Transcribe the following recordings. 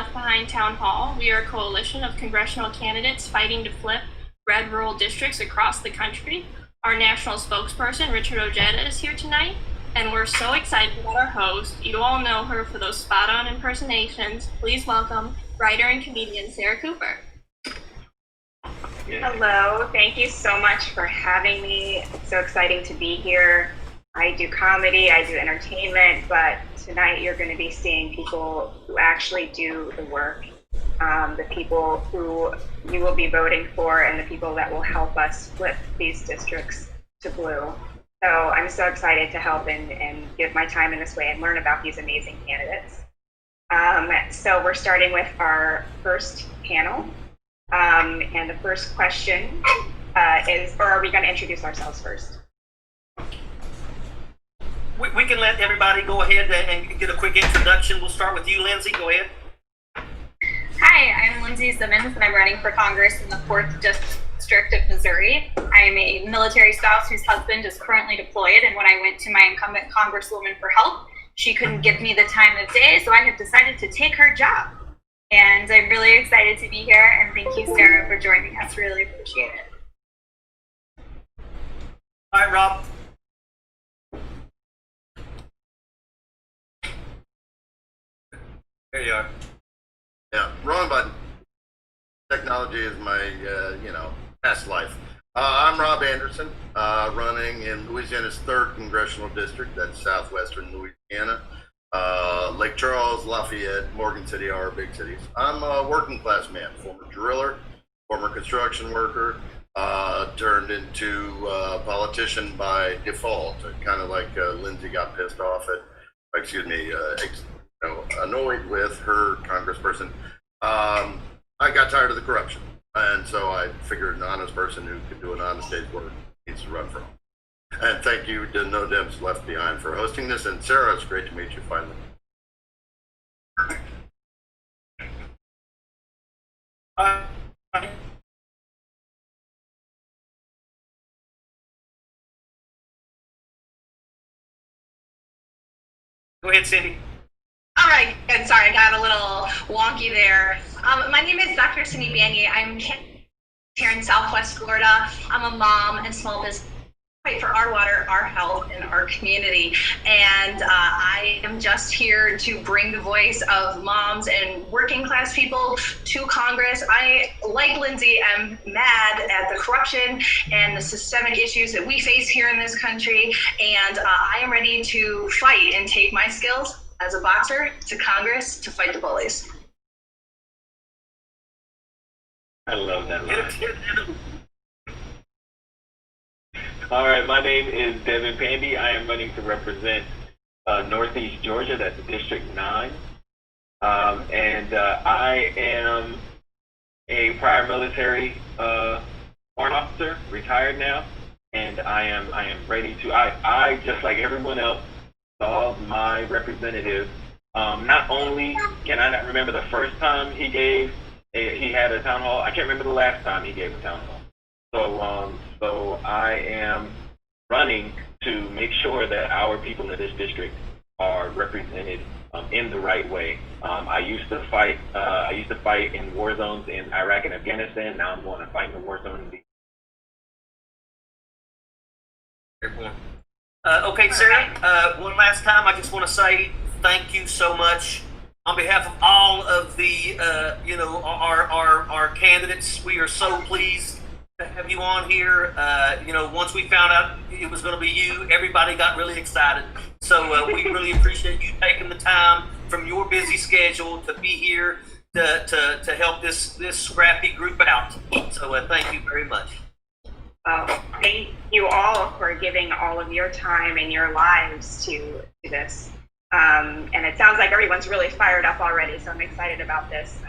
Left Behind Town Hall. We are a coalition of congressional candidates fighting to flip red rural districts across the country. Our national spokesperson, Richard Ojeda, is here tonight, and we're so excited about our host. You all know her for those spot-on impersonations. Please welcome writer and comedian Sarah Cooper. Hello, thank you so much for having me. It's so exciting to be here. I do comedy, I do entertainment, but tonight you're going to be seeing people who actually do the work, the people who you will be voting for, and the people that will help us flip these districts to blue. So I'm so excited to help and give my time in this way and learn about these amazing candidates. So we're starting with our first panel. And the first question is, or are we going to introduce ourselves first? We can let everybody go ahead and get a quick introduction. We'll start with you, Lindsay. Go ahead. Hi, I'm Lindsay Simmons, and I'm running for Congress in the 4th District of Missouri. I am a military spouse whose husband is currently deployed, and when I went to my incumbent congresswoman for help, she couldn't give me the time of day, so I have decided to take her job. And I'm really excited to be here, and thank you, Sarah, for joining us. Really appreciate it. All right, Rob. There you are. Yeah, wrong button. Technology is my, past life. I'm Rob Anderson, running in Louisiana's 3rd Congressional District, that's southwestern Louisiana. Lake Charles, Lafayette, Morgan City are our big cities. I'm a working class man, former driller, former construction worker, turned into a politician by default, kind of like Lindsay got pissed off at, annoyed with her congressperson. I got tired of the corruption, and so I figured an honest person who could do an honest day's work needs to run for him. And thank you to No Dems Left Behind for hosting this, and Sarah, it's great to meet you finally. Go ahead, Cindy. All right, good. Sorry, I got a little wonky there. My name is Dr. Cindy Banyai. I'm here in Southwest Florida. I'm a mom and small business. Fight for our water, our health, and our community. And I am just here to bring the voice of moms and working class people to Congress. I, like Lindsay, am mad at the corruption and the systemic issues that we face here in this country. And I am ready to fight and take my skills as a boxer to Congress to fight the bullies. I love that line. All right, my name is Devin Pandy. I am running to represent Northeast Georgia, that's District 9. And I am a prior military armed officer, retired now, and I am ready to, I just like everyone else, saw my representative. Not only can I not remember the first time he had a town hall, I can't remember the last time he gave a town hall. So I am running to make sure that our people in this district are represented in the right way. I used to fight in war zones in Iraq and Afghanistan. Now I'm going to fight in the war zone in the Okay, Sarah, one last time, I just want to say thank you so much. On behalf of all of the, our candidates, we are so pleased to have you on here. Once we found out it was going to be you, everybody got really excited. So we really appreciate you taking the time from your busy schedule to be here to help this scrappy group out. So thank you very much. Thank you all for giving all of your time and your lives to this. And it sounds like everyone's really fired up already, so I'm excited about this.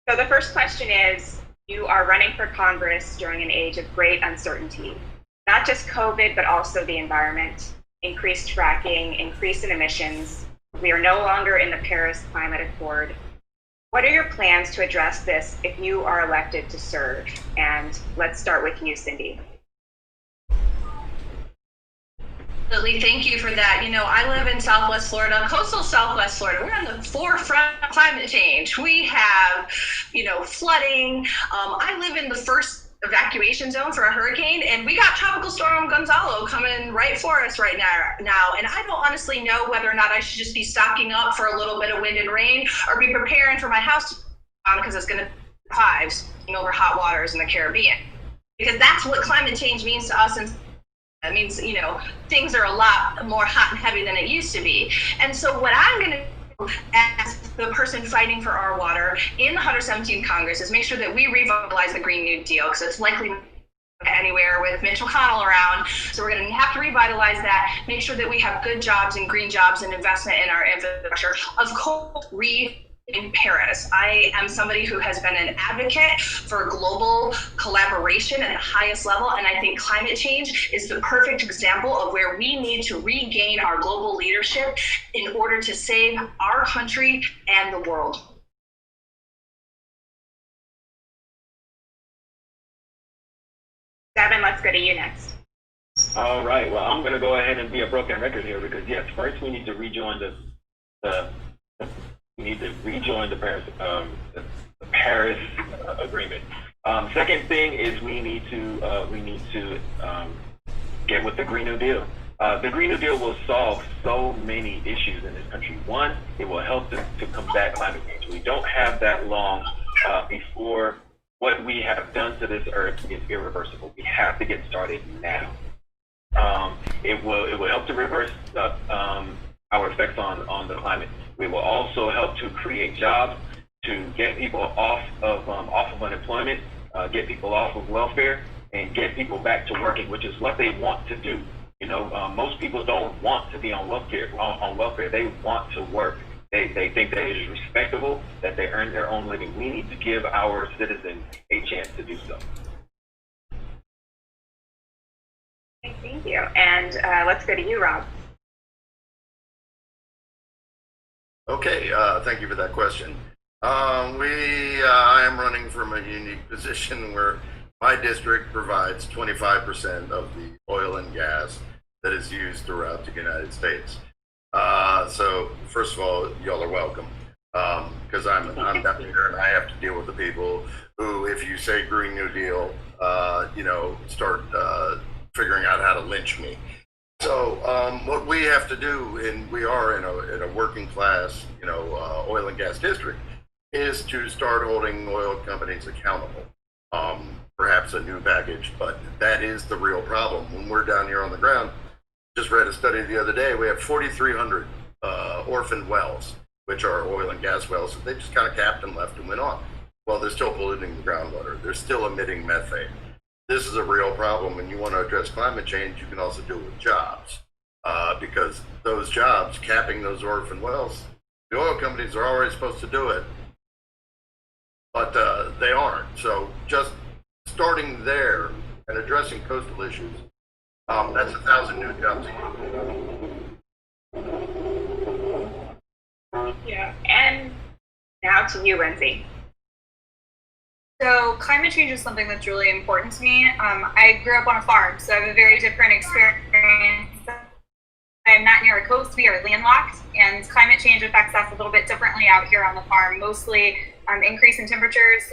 So the first question is, you are running for Congress during an age of great uncertainty, not just COVID, but also the environment, increased fracking, increase in emissions. We are no longer in the Paris Climate Accord. What are your plans to address this if you are elected to serve? And let's start with you, Cindy. Absolutely, thank you for that. I live in Southwest Florida, coastal Southwest Florida. We're on the forefront of climate change. We have, flooding. I live in the first evacuation zone for a hurricane, and we got Tropical Storm Gonzalo coming right for us right now. And I don't honestly know whether or not I should just be stocking up for a little bit of wind and rain, or be preparing for my house because it's going to hives over hot waters in the Caribbean. Because that's what climate change means to us, and that means, things are a lot more hot and heavy than it used to be. And so what I'm going to do as the person fighting for our water in the 117th Congress is make sure that we revitalize the Green New Deal, because it's likely anywhere with Mitch McConnell around. So we're going to have to revitalize that, make sure that we have good jobs and green jobs and investment in our infrastructure. Of course, in Paris. I am somebody who has been an advocate for global collaboration at the highest level, and I think climate change is the perfect example of where we need to regain our global leadership in order to save our country and the world. Devin, let's go to you next. All right. Well, I'm going to go ahead and be a broken record here because yes, first we need to rejoin the Paris Agreement. Second thing is we need to get with the Green New Deal. The Green New Deal will solve so many issues in this country. One, it will help to combat climate change. We don't have that long before what we have done to this earth is irreversible. We have to get started now. It will help to reverse our effects on the climate. We will also help to create jobs, to get people off of unemployment, get people off of welfare, and get people back to working, which is what they want to do. Most people don't want to be on welfare. They want to work. They think that it is respectable that they earn their own living. We need to give our citizens a chance to do so. Okay, thank you. And let's go to you, Rob. Okay, thank you for that question. I am running from a unique position where my district provides 25% of the oil and gas that is used throughout the United States. So first of all, y'all are welcome, because I'm down here and I have to deal with the people who, if you say Green New Deal, start figuring out how to lynch me. So what we have to do, and we are in a working class, oil and gas district, is to start holding oil companies accountable. Perhaps a new package, but that is the real problem. When we're down here on the ground, just read a study the other day, we have 4,300 orphaned wells, which are oil and gas wells. They just kind of capped and left and went on. Well, they're still polluting the groundwater. They're still emitting methane. This is a real problem. When you want to address climate change, you can also do it with jobs, because those jobs, capping those orphan wells, the oil companies are already supposed to do it, but they aren't. So just starting there and addressing coastal issues, that's 1,000 new jobs a year. Yeah. And now to you, Lindsay. So climate change is something that's really important to me. I grew up on a farm, so I have a very different experience. I'm not near a coast, we are landlocked, and climate change affects us a little bit differently out here on the farm. Mostly increase in temperatures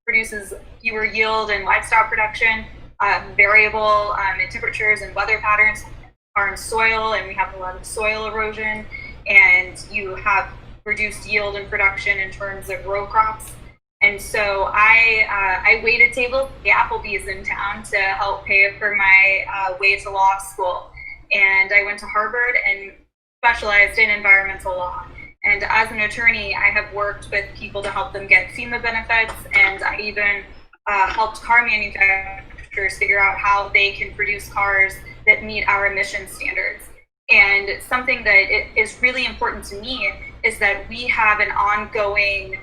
produces fewer yield in livestock production, variable in temperatures and weather patterns are in soil, and we have a lot of soil erosion, and you have reduced yield in production in terms of row crops. And so I waited tables at the Applebee's in town to help pay for my way to law school. And I went to Harvard and specialized in environmental law. And as an attorney, I have worked with people to help them get FEMA benefits, and I even helped car manufacturers figure out how they can produce cars that meet our emission standards. And something that is really important to me is that we have an ongoing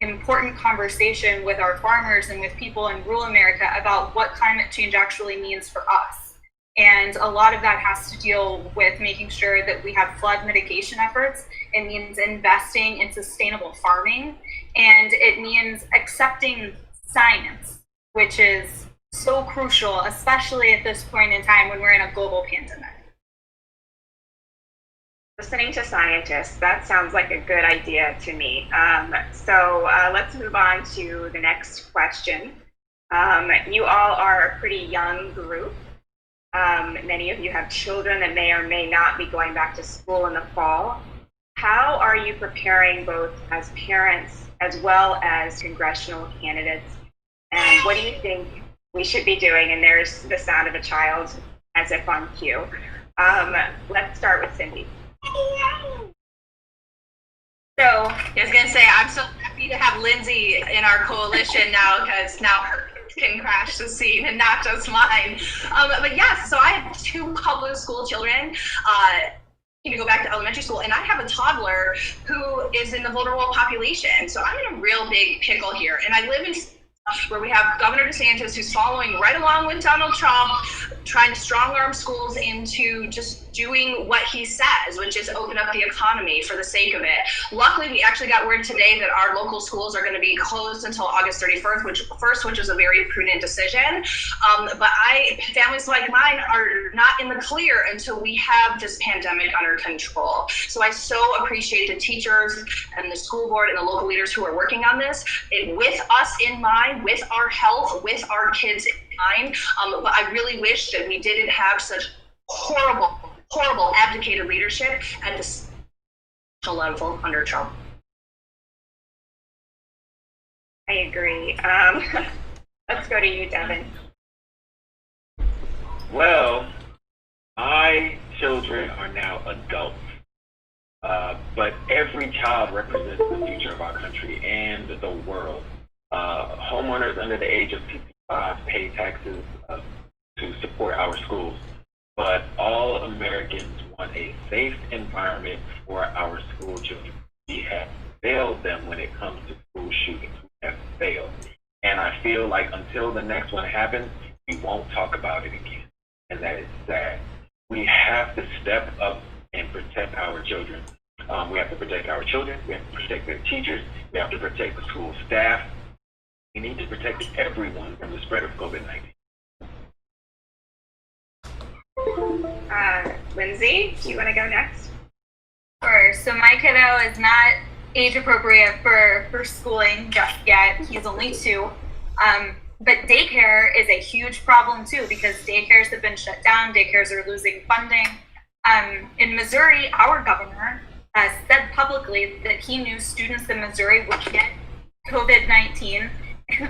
important conversation with our farmers and with people in rural America about what climate change actually means for us. And a lot of that has to deal with making sure that we have flood mitigation efforts. It means investing in sustainable farming, and it means accepting science, which is so crucial, especially at this point in time when we're in a global pandemic. Listening to scientists, that sounds like a good idea to me. So let's move on to the next question. You all are a pretty young group. Many of you have children that may or may not be going back to school in the fall. How are you preparing both as parents as well as congressional candidates? And what do you think we should be doing? And there's the sound of a child as if on cue. Let's start with Cindy. So I was going to say, I'm so happy to have Lindsay in our coalition now, because now her kids can crash the scene and not just mine. But yes, so I have 2 public school children. To go back to elementary school, and I have a toddler who is in the vulnerable population. So I'm in a real big pickle here. And I live in where we have Governor DeSantis, who's following right along with Donald Trump, trying to strong-arm schools into just doing what he says, which is open up the economy for the sake of it. Luckily, we actually got word today that our local schools are going to be closed until August 31st, which is a very prudent decision. But families like mine are not in the clear until we have this pandemic under control. So I so appreciate the teachers and the school board and the local leaders who are working on this, with us in mind, with our health, with our kids in mind. But I really wish that we didn't have such horrible abdicated leadership at this level under Trump. I agree. Let's go to you, Devin. Well, my children are now adults, but every child represents the future of our country and the world. Homeowners under the age of 55 pay taxes to support our schools, but all Americans want a safe environment for our school children. We have failed them when it comes to school shootings. We have failed. And I feel like until the next one happens, we won't talk about it again. And that is sad. We have to step up and protect our children. We have to protect our children. We have to protect their teachers. We have to protect the school staff. We need to protect everyone from the spread of COVID-19. Lindsay, do you want to go next? Sure. So my kiddo is not age appropriate for schooling just yet. He's only 2. But daycare is a huge problem too, because daycares have been shut down. Daycares are losing funding. In Missouri, our governor said publicly that he knew students in Missouri would get COVID-19.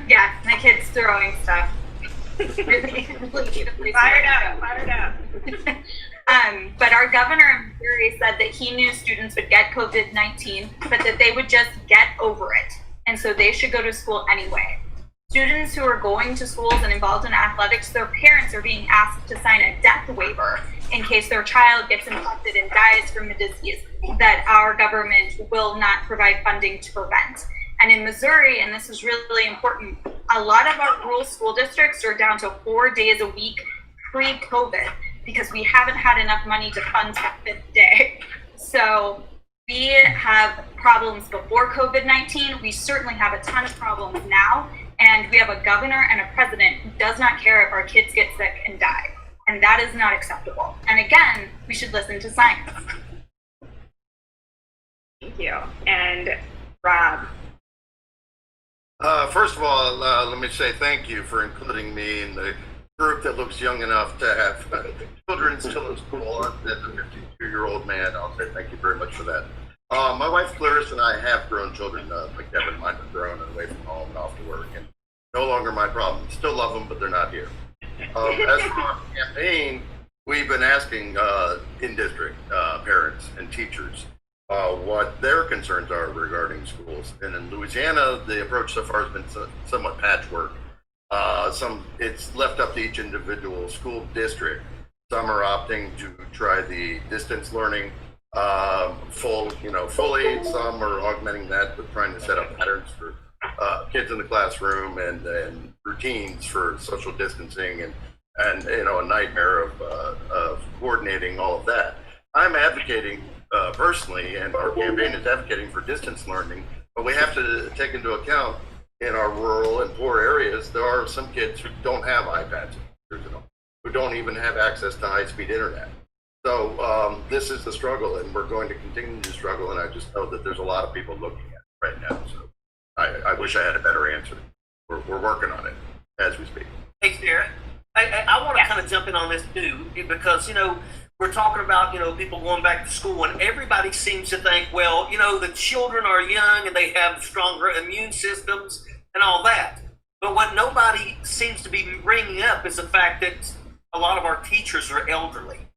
Yeah, my kid's throwing stuff. Fired up. But our governor in Missouri said that he knew students would get COVID-19, but that they would just get over it. And so they should go to school anyway. Students who are going to schools and involved in athletics, their parents are being asked to sign a death waiver in case their child gets infected and dies from a disease that our government will not provide funding to prevent. And in Missouri, and this is really important, a lot of our rural school districts are down to 4 days a week pre-COVID because we haven't had enough money to fund that 5th day. So we have problems before COVID-19. We certainly have a ton of problems now. And we have a governor and a president who does not care if our kids get sick and die. And that is not acceptable. And again, we should listen to science. Thank you. And Rob. First of all, let me say thank you for including me in the group that looks young enough to have children still in school. As a 52-year-old man, I'll say thank you very much for that. My wife Clarice and I have grown children, like Devin, mine are grown and away from home and off to work, and no longer my problem. Still love them, but they're not here. As for our campaign, we've been asking in-district parents and teachers what their concerns are regarding schools. And in Louisiana, the approach so far has been somewhat patchwork. It's left up to each individual school district. Some are opting to try the distance learning fully. Some are augmenting that with trying to set up patterns for kids in the classroom and routines for social distancing and a nightmare of coordinating all of that. I'm advocating personally, and our campaign is advocating for distance learning, but we have to take into account in our rural and poor areas, there are some kids who don't have iPads, who don't even have access to high-speed internet. So this is the struggle, and we're going to continue to struggle, and I just know that there's a lot of people looking at it right now. So I wish I had a better answer. We're working on it as we speak. Hey, Sarah, I want to kind of jump in on this too, because, we're talking about, people going back to school, and everybody seems to think, well, the children are young and they have stronger immune systems and all that. But what nobody seems to be bringing up is the fact that a lot of our teachers are elderly.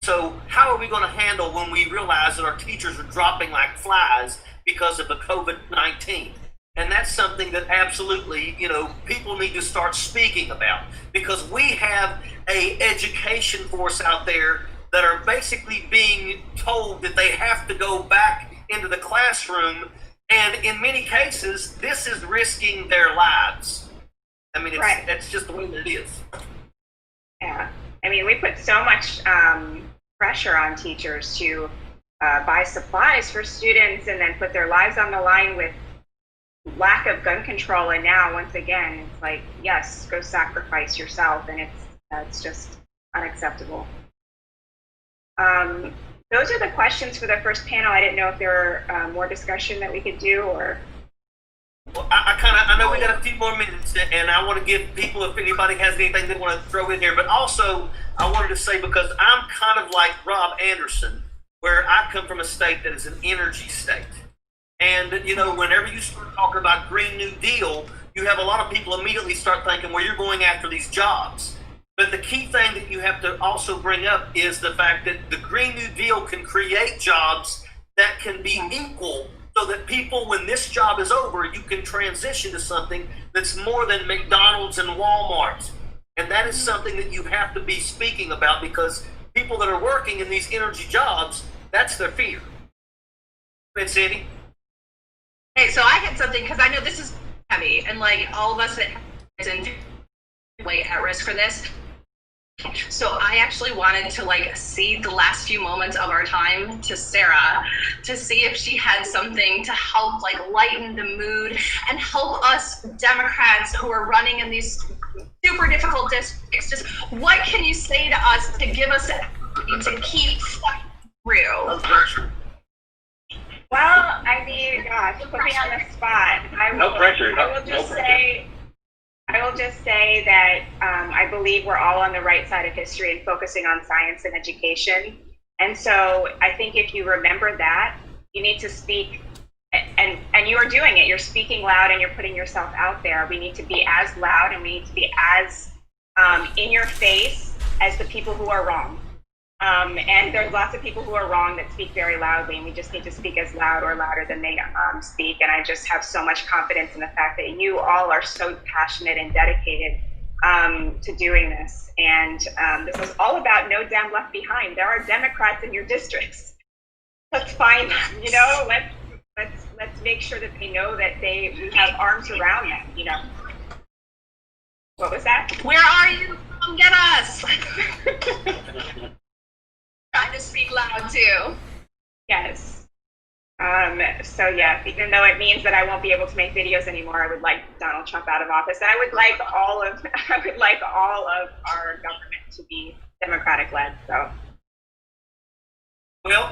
So how are we going to handle when we realize that our teachers are dropping like flies because of the COVID-19? And that's something that absolutely, people need to start speaking about, because we have a education force out there that are basically being told that they have to go back into the classroom. And in many cases, this is risking their lives. I mean, that's just the way that it is. Yeah. I mean, we put so much pressure on teachers to buy supplies for students and then put their lives on the line with lack of gun control. And now, once again, it's like, yes, go sacrifice yourself. And it's just unacceptable. Those are the questions for the first panel. I didn't know if there were more discussion that we could do, or. Well, I know we got a few more minutes, and I want to give people, if anybody has anything they want to throw in here. But also, I wanted to say, because I'm kind of like Rob Anderson, where I come from a state that is an energy state. And, whenever you start talking about Green New Deal, you have a lot of people immediately start thinking, well, you're going after these jobs. But the key thing that you have to also bring up is the fact that the Green New Deal can create jobs that can be equal, so that people, when this job is over, you can transition to something that's more than McDonald's and Walmart. And that is something that you have to be speaking about, because people that are working in these energy jobs, that's their fear. Hey, Sandy? Hey, so I had something, because I know this is heavy, and like all of us that is in way at risk for this. So I actually wanted to cede the last few moments of our time to Sarah to see if she had something to help lighten the mood and help us Democrats who are running in these super difficult districts. Just what can you say to us to give us to keep through? No pressure. Well, I mean, gosh, put me on the spot. No pressure. I will just say that I believe we're all on the right side of history and focusing on science and education. And so I think if you remember that, you need to speak, and you are doing it. You're speaking loud and you're putting yourself out there. We need to be as loud and we need to be as in your face as the people who are wrong. And there's lots of people who are wrong that speak very loudly, and we just need to speak as loud or louder than they speak. And I just have so much confidence in the fact that you all are so passionate and dedicated to doing this. And this is all about no Dem left behind. There are Democrats in your districts. Let's find them, let's make sure that they know that we have arms around them, What was that? Where are you? Come get us. Trying to speak loud too. Yes. So yes, even though it means that I won't be able to make videos anymore, I would like Donald Trump out of office. And I would like all of our government to be Democratic led. So. Well,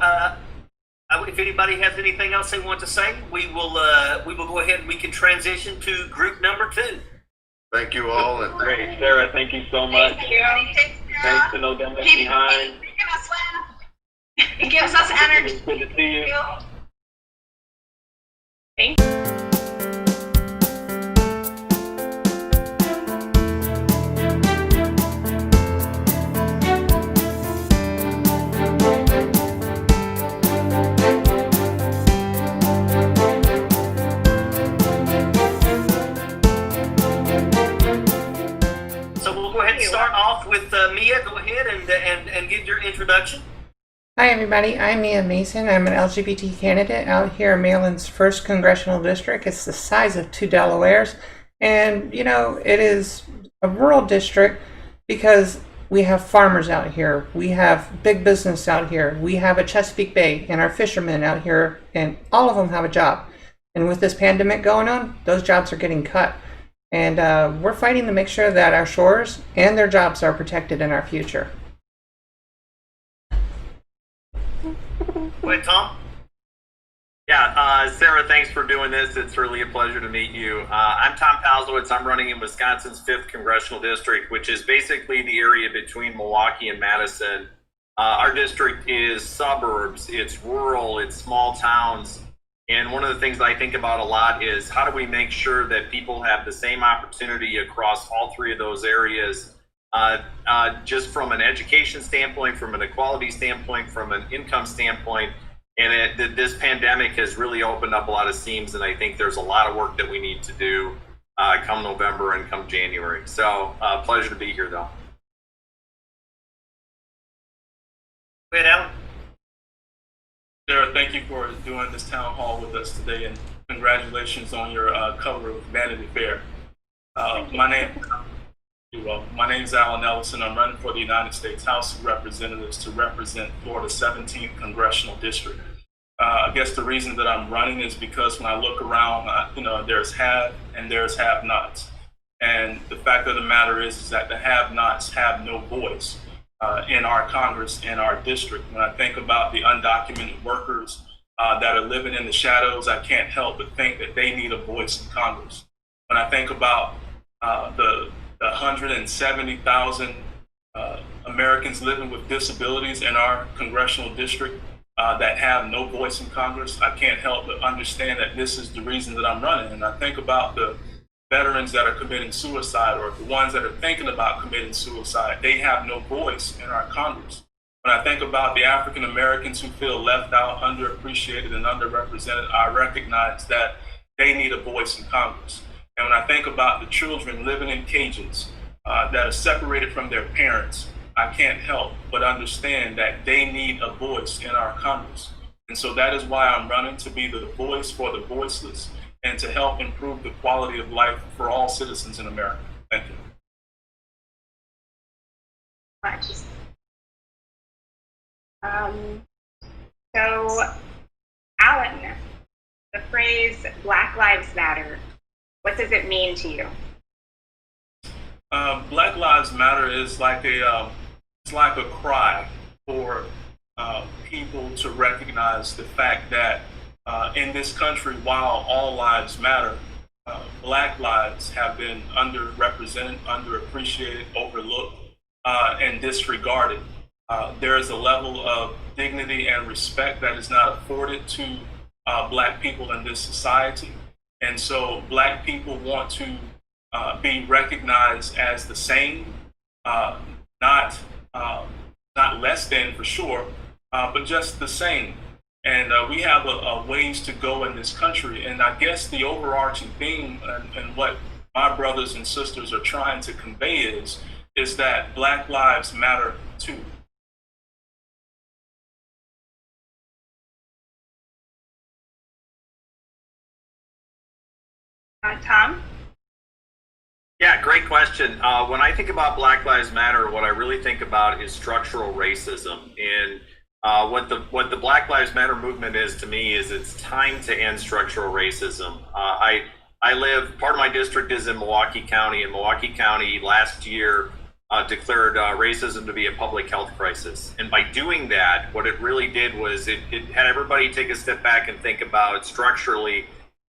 if anybody has anything else they want to say, we will go ahead and we can transition to group number 2. Thank you all. And Great, Sarah. Thank you so much. Thank you. Thanks to No Dem Left Behind. It gives us energy. Good to see you. Thank you. So we'll go ahead and start off with Mia. Go ahead and give your introduction. Hi everybody, I'm Mia Mason. I'm an LGBT candidate out here in Maryland's 1st Congressional District. It's the size of 2 Delawares. And, it is a rural district because we have farmers out here. We have big business out here. We have a Chesapeake Bay and our fishermen out here, and all of them have a job. And with this pandemic going on, those jobs are getting cut. And we're fighting to make sure that our shores and their jobs are protected in our future. Wait, Tom? Yeah, Sarah, thanks for doing this. It's really a pleasure to meet you. I'm Tom Palzowitz. I'm running in Wisconsin's 5th Congressional District, which is basically the area between Milwaukee and Madison. Our district is suburbs, it's rural, it's small towns. And one of the things that I think about a lot is how do we make sure that people have the same opportunity across all three of those areas, just from an education standpoint, from an equality standpoint, from an income standpoint. And this pandemic has really opened up a lot of seams, and I think there's a lot of work that we need to do come November and come January. So pleasure to be here, though. Wait, Alan? Sarah, thank you for doing this town hall with us today, and congratulations on your cover of Vanity Fair. My name is Alan Ellison. I'm running for the United States House of Representatives to represent Florida's 17th Congressional District. I guess the reason that I'm running is because when I look around, there's have and there's have-nots. And the fact of the matter is that the have-nots have no voice in our Congress, in our district. When I think about the undocumented workers that are living in the shadows, I can't help but think that they need a voice in Congress. When I think about the 170,000 Americans living with disabilities in our congressional district that have no voice in Congress, I can't help but understand that this is the reason that I'm running. And I think about the veterans that are committing suicide, or the ones that are thinking about committing suicide. They have no voice in our Congress. When I think about the African Americans who feel left out, underappreciated, and underrepresented, I recognize that they need a voice in Congress. And when I think about the children living in cages that are separated from their parents, I can't help but understand that they need a voice in our Congress. And so that is why I'm running, to be the voice for the voiceless and to help improve the quality of life for all citizens in America. Thank you. Much. So, Alan, the phrase Black Lives Matter, what does it mean to you? Black Lives Matter is like a cry for people to recognize the fact that in this country, while all lives matter, Black lives have been underrepresented, underappreciated, overlooked, and disregarded. There is a level of dignity and respect that is not afforded to Black people in this society. And so Black people want to be recognized as the same, not less than for sure, but just the same. And we have a ways to go in this country. And I guess the overarching theme and what my brothers and sisters are trying to convey is that Black lives matter too. Tom? Yeah, great question. When I think about Black Lives Matter, what I really think about is structural racism. And what the Black Lives Matter movement is to me is it's time to end structural racism. I live, part of my district is in Milwaukee County, and Milwaukee County last year declared racism to be a public health crisis. And by doing that, what it really did was it had everybody take a step back and think about structurally,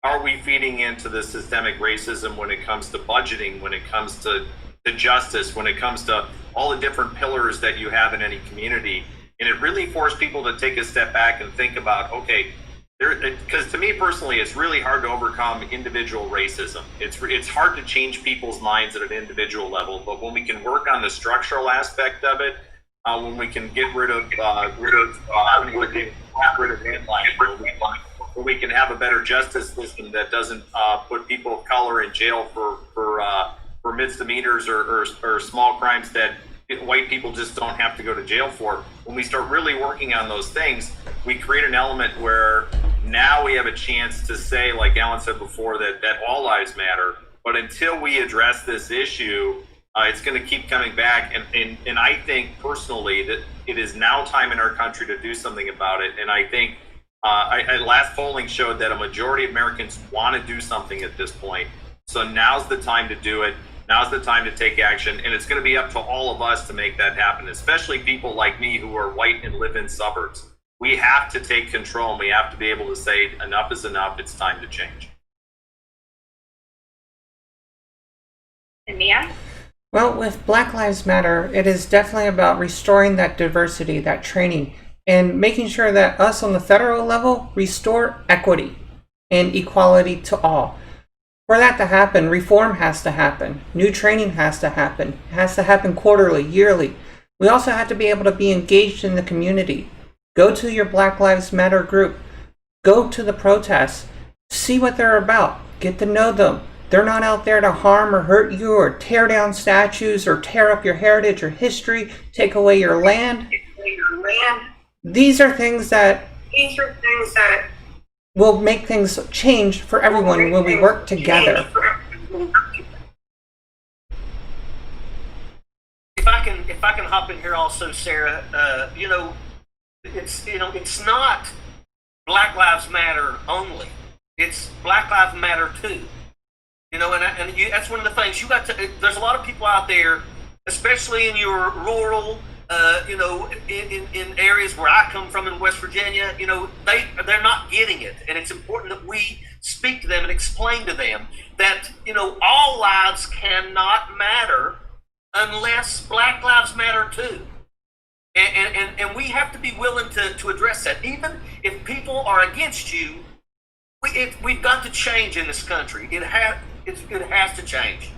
are we feeding into the systemic racism when it comes to budgeting, when it comes to justice, when it comes to all the different pillars that you have in any community? And it really forced people to take a step back and think about, okay, because to me personally, it's really hard to overcome individual racism. It's hard to change people's minds at an individual level, but when we can work on the structural aspect of it, when we can get rid of we can have a better justice system that doesn't put people of color in jail for misdemeanors or small crimes that white people just don't have to go to jail for. When we start really working on those things, we create an element where now we have a chance to say, like Alan said before, that all lives matter. But until we address this issue, it's going to keep coming back. And I think personally that it is now time in our country to do something about it. And I think Last polling showed that a majority of Americans want to do something at this point. So now's the time to do it. Now's the time to take action. And it's going to be up to all of us to make that happen, especially people like me who are white and live in suburbs. We have to take control, and we have to be able to say enough is enough. It's time to change. And Mia? Well, with Black Lives Matter, it is definitely about restoring that diversity, that training, and making sure that us on the federal level restore equity and equality to all. For that to happen, reform has to happen. New training has to happen. It has to happen quarterly, yearly. We also have to be able to be engaged in the community. Go to your Black Lives Matter group. Go to the protests. See what they're about. Get to know them. They're not out there to harm or hurt you or tear down statues or tear up your heritage or history, take away your land. These are things that will make things change for everyone when we work together. If I can hop in here also, Sarah, it's not Black Lives Matter only. It's Black Lives Matter too. That's one of the things you got to. There's a lot of people out there, especially in your rural, in areas where I come from in West Virginia. They're not getting it, and it's important that we speak to them and explain to them that all lives cannot matter unless Black Lives Matter too. And we have to be willing to address that. Even if people are against you, we've got to change in this country. It has to change.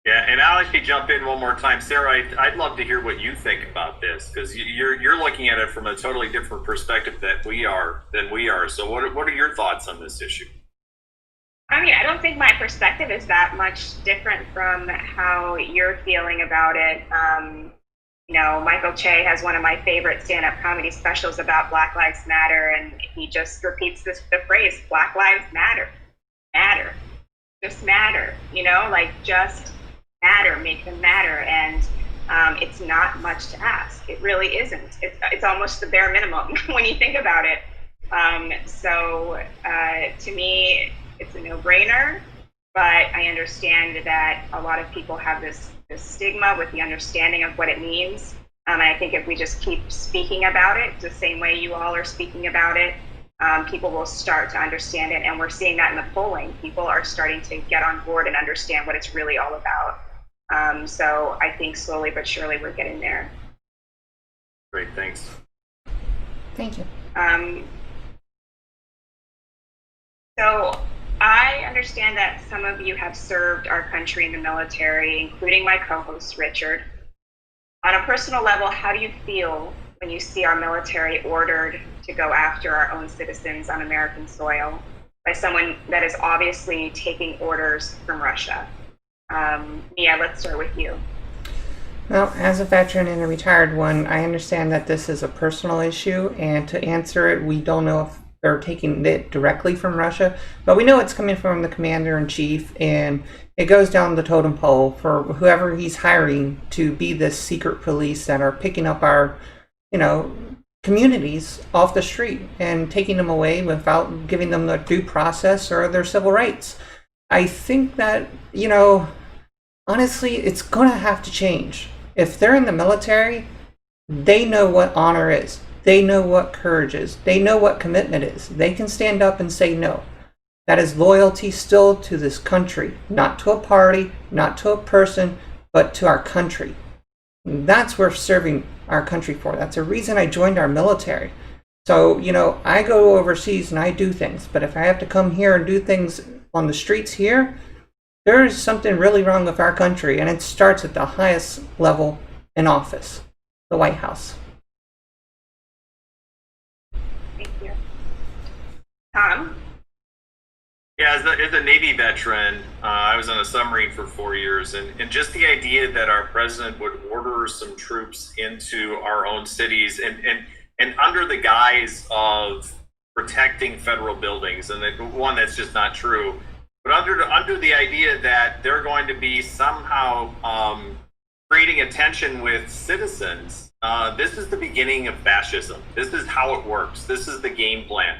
Yeah, and I'll actually jump in one more time. Sarah, I'd love to hear what you think about this, because you're looking at it from a totally different perspective than we are. So what are your thoughts on this issue? I mean, I don't think my perspective is that much different from how you're feeling about it. Michael Che has one of my favorite stand-up comedy specials about Black Lives Matter, and he just repeats the phrase, Black Lives Matter. Just matter, just matter, make them matter. And it's not much to ask. It really isn't. It's almost the bare minimum when you think about it. To me, it's a no-brainer, but I understand that a lot of people have this stigma with the understanding of what it means. And I think if we just keep speaking about it the same way you all are speaking about it, people will start to understand it. And we're seeing that in the polling. People are starting to get on board and understand what it's really all about. So I think slowly but surely we're getting there. Great, thanks. Thank you. So I understand that some of you have served our country in the military, including my co-host, Richard. On a personal level, how do you feel when you see our military ordered to go after our own citizens on American soil by someone that is obviously taking orders from Russia? Mia, let's start with you. Well, as a veteran and a retired one, I understand that this is a personal issue, and to answer it, we don't know if they're taking it directly from Russia, but we know it's coming from the commander-in-chief, and it goes down the totem pole for whoever he's hiring to be this secret police that are picking up our, communities off the street and taking them away without giving them the due process or their civil rights. I think that, honestly, it's going to have to change. If they're in the military, they know what honor is. They know what courage is. They know what commitment is. They can stand up and say no. That is loyalty still to this country, not to a party, not to a person, but to our country. That's what we're serving our country for. That's a reason I joined our military. So, I go overseas and I do things, but if I have to come here and do things on the streets here, there is something really wrong with our country, and it starts at the highest level in office, the White House. Thank you. Tom? Yeah, as a Navy veteran, I was on a submarine for 4 years, and just the idea that our president would order some troops into our own cities and under the guise of protecting federal buildings, and one, that's just not true, but under the idea that they're going to be somehow creating a tension with citizens, This is the beginning of fascism. This is how it works. This is the game plan.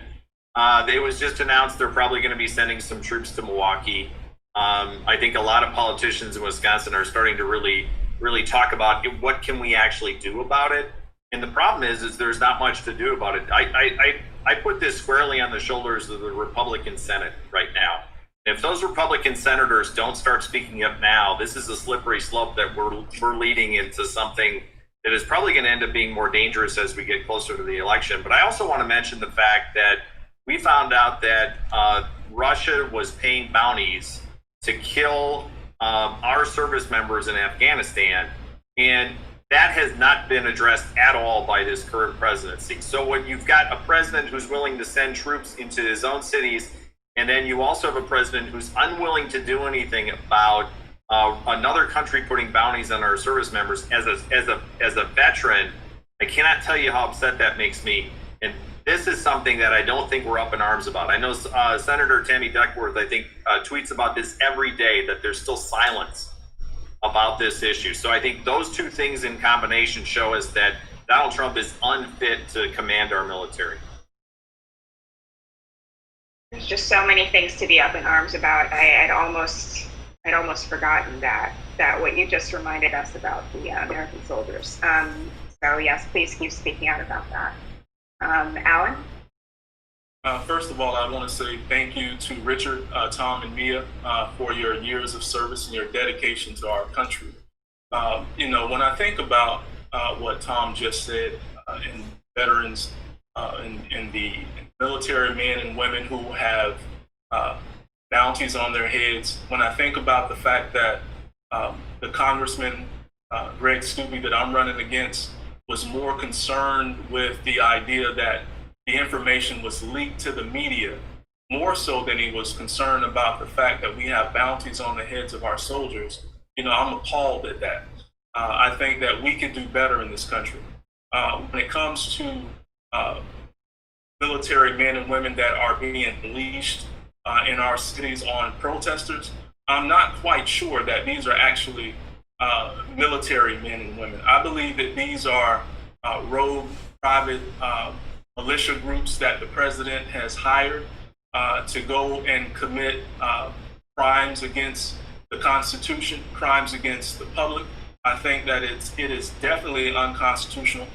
It was just announced they're probably going to be sending some troops to Milwaukee. I think a lot of politicians in Wisconsin are starting to really talk about what can we actually do about it. And the problem is there's not much to do about it. I put this squarely on the shoulders of the Republican Senate right now. If those Republican senators don't start speaking up now, this is a slippery slope that we're leading into something that is probably going to end up being more dangerous as we get closer to the election. But I also want to mention the fact that we found out that Russia was paying bounties to kill our service members in Afghanistan, and that has not been addressed at all by this current presidency. So when you've got a president who's willing to send troops into his own cities, and then you also have a president who's unwilling to do anything about another country putting bounties on our service members, as a veteran, I cannot tell you how upset that makes me. And this is something that I don't think we're up in arms about. I know Senator Tammy Duckworth, I think, tweets about this every day, that there's still silence about this issue. So I think those two things in combination show us that Donald Trump is unfit to command our military. There's just so many things to be up in arms about. I'd almost forgotten that what you just reminded us about the American soldiers. So yes, please keep speaking out about that. Alan? First of all, I want to say thank you to Richard, Tom, and Mia for your years of service and your dedication to our country. When I think about what Tom just said, in veterans, in the military men and women who have bounties on their heads, when I think about the fact that the Congressman, Greg Steube, that I'm running against, was more concerned with the idea that the information was leaked to the media, more so than he was concerned about the fact that we have bounties on the heads of our soldiers. I'm appalled at that. I think that we can do better in this country. When it comes to military men and women that are being unleashed in our cities on protesters, I'm not quite sure that these are actually military men and women. I believe that these are rogue private militia groups that the president has hired to go and commit crimes against the Constitution, crimes against the public. I think that it is definitely unconstitutional.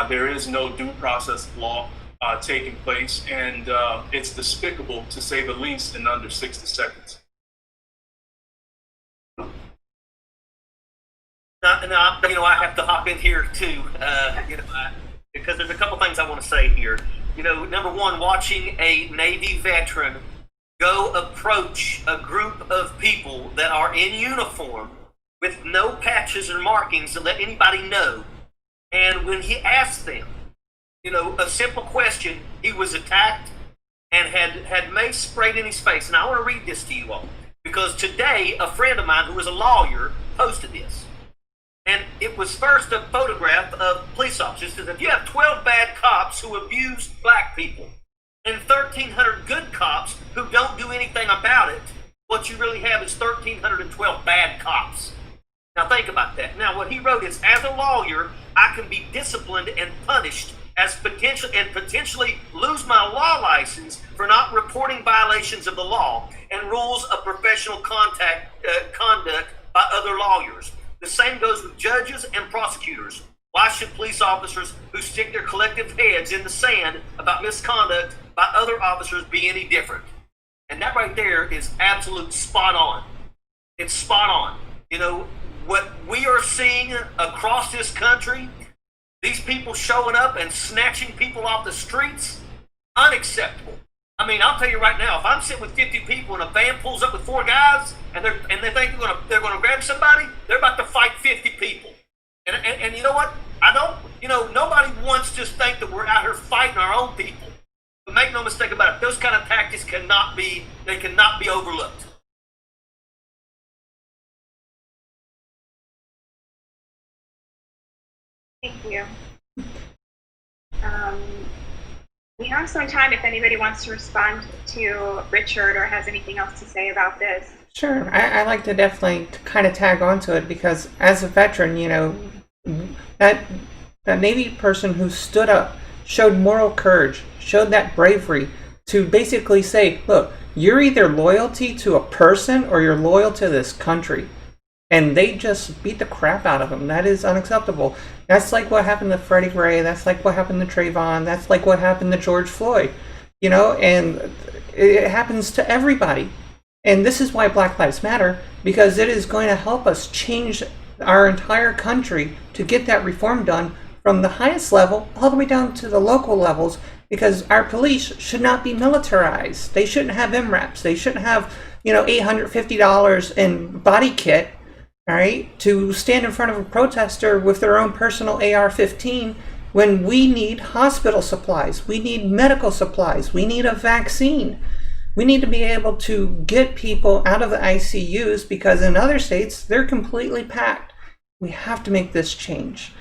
There is no due process of law taking place, and it's despicable, to say the least, in under 60 seconds. Now, I have to hop in here too, because there's a couple things I want to say here. Number one, watching a Navy veteran go approach a group of people that are in uniform with no patches or markings to let anybody know. And when he asked them, a simple question, he was attacked and had mace sprayed in his face. And I want to read this to you all, because today a friend of mine who is a lawyer posted this. And it was first a photograph of police officers. It says, if you have 12 bad cops who abuse black people and 1,300 good cops who don't do anything about it, what you really have is 1,312 bad cops. Now think about that. Now what he wrote is, as a lawyer, I can be disciplined and punished as potentially lose my law license for not reporting violations of the law and rules of professional conduct by other lawyers. The same goes with judges and prosecutors. Why should police officers who stick their collective heads in the sand about misconduct by other officers be any different? And that right there is absolute spot on. It's spot on. What we are seeing across this country, these people showing up and snatching people off the streets, unacceptable. I mean, I'll tell you right now, if I'm sitting with 50 people and a van pulls up with 4 guys and they think they're gonna grab somebody, they're about to fight 50 people. And you know what? Nobody wants to just think that we're out here fighting our own people. But make no mistake about it, those kind of tactics cannot be overlooked. Thank you. We have some time if anybody wants to respond to Richard or has anything else to say about this. Sure. I like to definitely kind of tag onto it, because as a veteran, that that Navy person who stood up, showed moral courage, showed that bravery to basically say, look, you're either loyalty to a person or you're loyal to this country. And they just beat the crap out of him. That is unacceptable. That's like what happened to Freddie Gray. That's like what happened to Trayvon. That's like what happened to George Floyd. You know, and it happens to everybody. And this is why Black Lives Matter, because it is going to help us change our entire country to get that reform done from the highest level all the way down to the local levels, because our police should not be militarized. They shouldn't have MRAPs. They shouldn't have, $850 in body kit, all right, to stand in front of a protester with their own personal AR-15 when we need hospital supplies, we need medical supplies, we need a vaccine. We need to be able to get people out of the ICUs because in other states, they're completely packed. We have to make this change.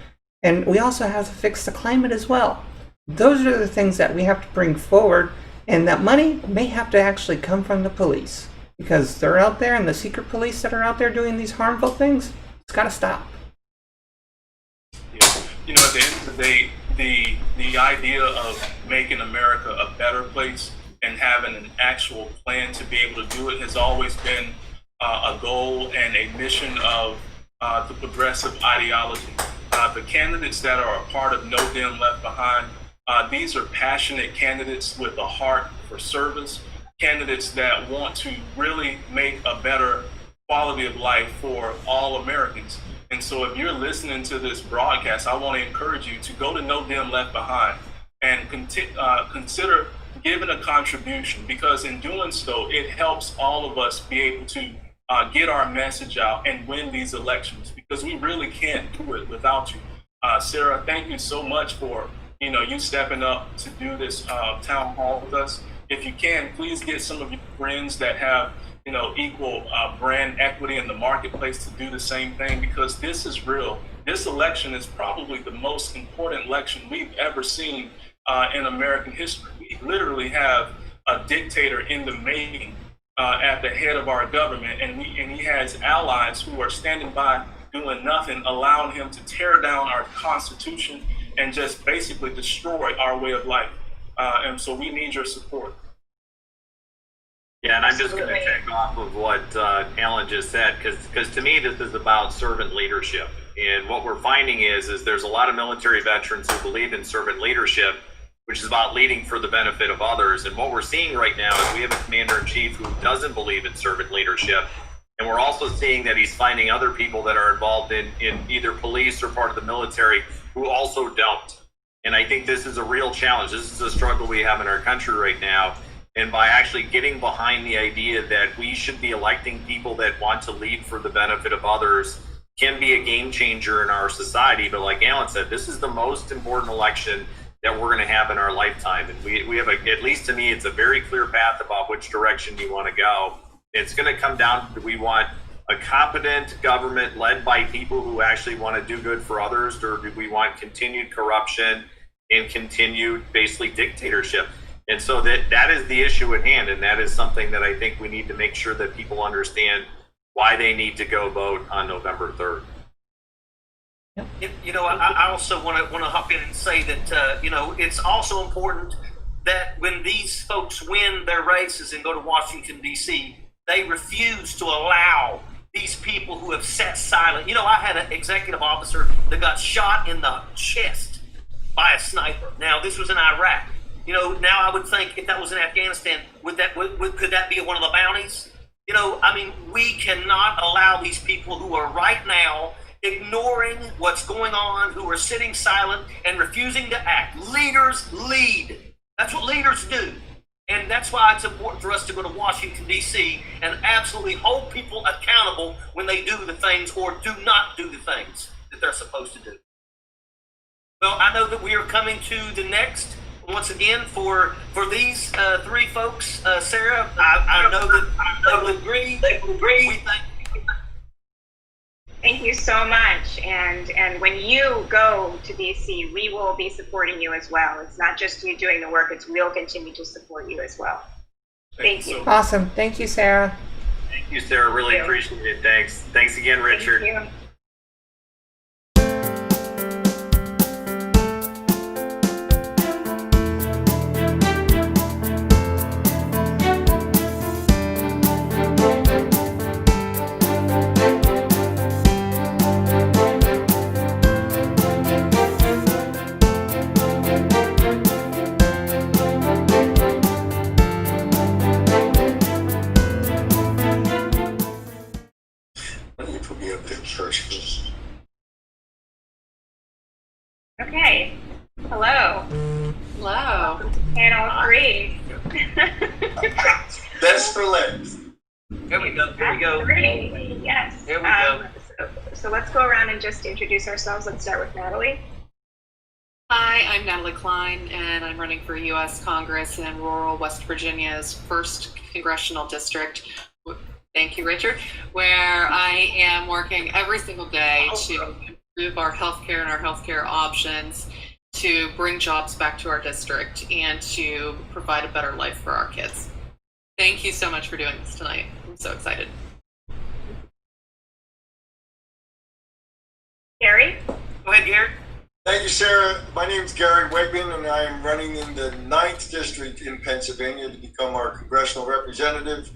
And we also have to fix the climate as well. Those are the things that we have to bring forward, and that money may have to actually come from the police because they're out there, and the secret police that are out there doing these harmful things, it's got to stop. Yeah. At the end of the day, the idea of making America a better place and having an actual plan to be able to do it has always been a goal and a mission of the progressive ideology. The candidates that are a part of No Dem Left Behind, these are passionate candidates with a heart for service, candidates that want to really make a better quality of life for all Americans. And so if you're listening to this broadcast, I want to encourage you to go to No Dem Left Behind and consider giving a contribution, because in doing so, it helps all of us be able to get our message out and win these elections, because we really can't do it without you. Sarah, thank you so much for you stepping up to do this town hall with us. If you can, please get some of your friends that have equal brand equity in the marketplace to do the same thing, because this is real. This election is probably the most important election we've ever seen in American history. We literally have a dictator in the making at the head of our government, and he has allies who are standing by doing nothing, allowing him to tear down our Constitution and just basically destroy our way of life. And so we need your support. Yeah, and I'm just going to check off of what Alan just said, because to me this is about servant leadership. And what we're finding is there's a lot of military veterans who believe in servant leadership, which is about leading for the benefit of others. And what we're seeing right now is we have a commander-in-chief who doesn't believe in servant leadership. And we're also seeing that he's finding other people that are involved in either police or part of the military who also don't. And I think this is a real challenge. This is a struggle we have in our country right now. And by actually getting behind the idea that we should be electing people that want to lead for the benefit of others can be a game changer in our society. But like Alan said, this is the most important election that we're going to have in our lifetime. And we have, at least to me, it's a very clear path about which direction you want to go. It's going to come down to, do we want a competent government led by people who actually want to do good for others, or do we want continued corruption and continued basically dictatorship? And so that is the issue at hand, and that is something that I think we need to make sure that people understand why they need to go vote on November 3rd. I also want to hop in and say that it's also important that when these folks win their races and go to Washington D.C., they refuse to allow these people who have sat silent. I had an executive officer that got shot in the chest by a sniper. Now this was in Iraq. Now I would think if that was in Afghanistan, could that be one of the bounties? We cannot allow these people who are right now ignoring what's going on, who are sitting silent and refusing to act. Leaders lead. That's what leaders do. And that's why it's important for us to go to Washington, D.C. and absolutely hold people accountable when they do the things or do not do the things that they're supposed to do. Well, I know that we are coming to the next. Once again, for these three folks, Sarah, I know that they will agree. We Thank you so much. And when you go to DC, we will be supporting you as well. It's not just you doing the work, we'll continue to support you as well. Thank you. Awesome. Thank you, Sarah. Thank you, Sarah. Really appreciate it. Thanks again, Richard. Thank you. Panel 3. Best for last. Here we go. Here we go. Three. Yes. Here we go. So let's go around and just introduce ourselves. Let's start with Natalie. Hi, I'm Natalie Klein, and I'm running for U.S. Congress in rural West Virginia's 1st Congressional District. Thank you, Richard, where I am working every single day to improve our healthcare and our healthcare options, to bring jobs back to our district, and to provide a better life for our kids. Thank you so much for doing this tonight. I'm so excited. Gary. Go ahead, Gary. Thank you, Sarah. My name is Gary Wegman, and I am running in the 9th District in Pennsylvania to become our congressional representative.